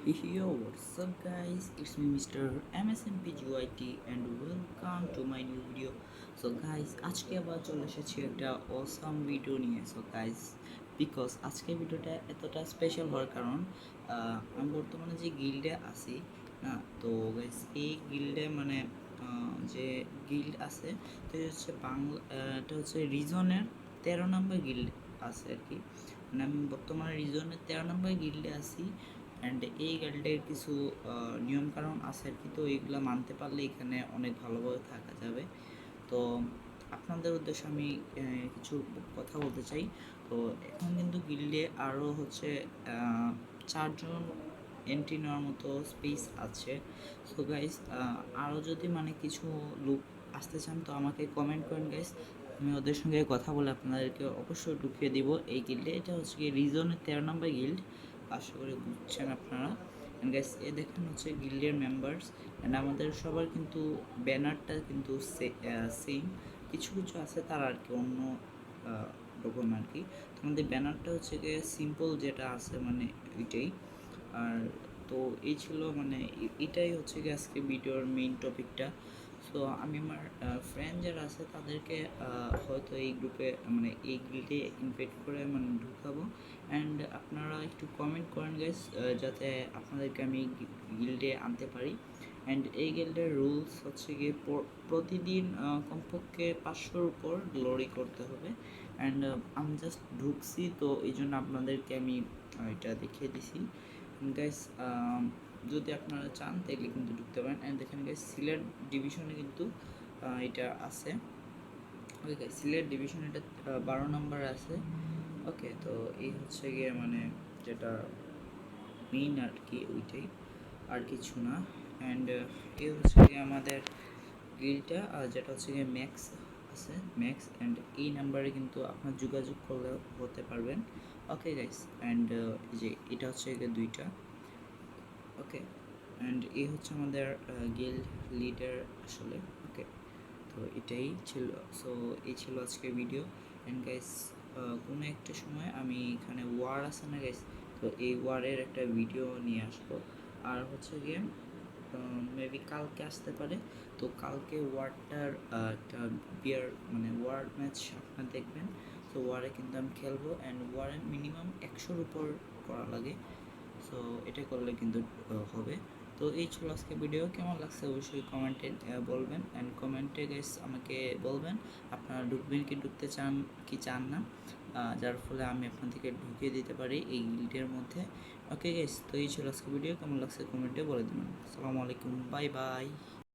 Yo, what's up guys? It's me Mr. MSMPGYT and welcome to my new video. So guys, আজকে আবার চলে এসেছি একটা awesome video নিয়ে। সো গাইস, বিকজ আজকে ভিডিওটা এতটা স্পেশাল হওয়ার কারণ আমি বর্তমানে যে গিল্ডে আছি না, তো গাইস এই গিল্ডে মানে যে গিল্ড আছে তো হচ্ছে বাংলা, এটা হচ্ছে রিজনের 13 নম্বর গিল্ড আছে আর কি। মানে আমি বর্তমানে রিজনের 13 নম্বর গিল্ডে আছি। অ্যান্ড এই গিল্ডের কিছু নিয়মকানুন আছে আর কি, তো এইগুলো মানতে পারলে এখানে অনেক ভালোভাবে থাকা যাবে। তো আপনাদের উদ্দেশ্যে আমি কিছু কথা বলতে চাই। তো এখন কিন্তু গিল্ডে আরও হচ্ছে 4 জন এন্ট্রি নেওয়ার মতো স্পেস আছে। সো গাইস, আরও যদি মানে কিছু লোক আসতে চান তো আমাকে কমেন্ট করেন গাইস, আমি ওদের সঙ্গে কথা বলে আপনাদেরকে অবশ্যই ঢুকিয়ে দিব এই গিল্ডে। এটা হচ্ছে কি রিজনের 13 নম্বর গিল্ড, আশা করি বুঝছেন আপনারা। অ্যান্ড গাইস, এ দেখেন হচ্ছে গিল্ডের মেম্বার্স। অ্যান্ড আমাদের সবার কিন্তু ব্যানারটা কিন্তু সেম, কিছু কিছু আছে তার আর কি অন্য রকম আর কি। তো আমাদের ব্যানারটা হচ্ছে গিয়ে সিম্পল যেটা আছে মানে এটাই। আর তো এই ছিল মানে এটাই হচ্ছে গিয়ে আজকে ভিডিওর মেইন টপিকটা। সো আমি আমার ফ্রেন্ড যারা আছে তাদেরকে হয়তো এই গ্রুপে মানে এই গিল্ডে ইনভাইট করে মানে ঢুকাবো। অ্যান্ড আপনারা একটু কমেন্ট করেন গাইস, যাতে আপনাদেরকে আমি গিল্ডে আনতে পারি। অ্যান্ড এই গিল্ডের রুলস হচ্ছে গিয়ে প্রতিদিন কমপক্ষে 500-র উপর গ্লোরি করতে হবে। অ্যান্ড আমি জাস্ট ঢুকছি, তো এই জন্য আপনাদেরকে আমি এটা দেখিয়ে দিছি গাইস। যদি আপনারা চান তাহলে কিন্তু ঢুকতে পারেন। অ্যান্ড দেখেন গাইস, সিলেট ডিভিশনে কিন্তু এটা আছে। ওকে, সিলেট ডিভিশন এটা 12 নম্বরে আছে। ওকে, তো এই হচ্ছে গিয়ে মানে যেটা মেইন আর কি, ওইটাই আর কিছু না। অ্যান্ড এই হচ্ছে গিয়ে আমাদের গিলটা, যেটা হচ্ছে গিয়ে ম্যাক্স আছে, ম্যাক্স। অ্যান্ড এই নাম্বারে কিন্তু আপনার যোগাযোগ করলে হতে পারবেন। ওকে গাইস, অ্যান্ড যে এটা হচ্ছে গিয়ে 2টা। ওকে, অ্যান্ড এই হচ্ছে আমাদের গিল্ড লিডার আসলে। ওকে, তো এটাই ছিল। সো এই ছিল আজকের ভিডিও। অ্যান্ড গাইস, কোনো একটা সময় আমি এখানে ওয়ার আছে না গাইস, তো এই ওয়ারের একটা ভিডিও নিয়ে আসবো। আর হচ্ছে গিয়ে মেবি কালকে আসতে পারে। তো কালকে ওয়ারটার একটা বিয়ার মানে ওয়ার ম্যাচ আপনারা দেখবেন। তো ওয়ারে কিন্তু আমি খেলবো। অ্যান্ড ওয়ারে মিনিমাম 100-র উপর করা লাগে। সো এটা করলে কিন্তু হবে। তো এই ছিল আজকে ভিডিও, কেমন লাগছে অবশ্যই কমেন্টে বলবেন। অ্যান্ড কমেন্টে গাইস আমাকে বলবেন আপনারা ঢুকবেন কি ঢুকতে চান কি চান না, যার ফলে আমি আপনাদেরকে ঢুকিয়ে দিতে পারি এই গিল্ডের মধ্যে। ওকে গাইস, তো এই ছিল আজকে ভিডিও, কেমন লাগছে কমেন্টে বলে দেবেন। আসসালামু আলাইকুম, বাই বাই।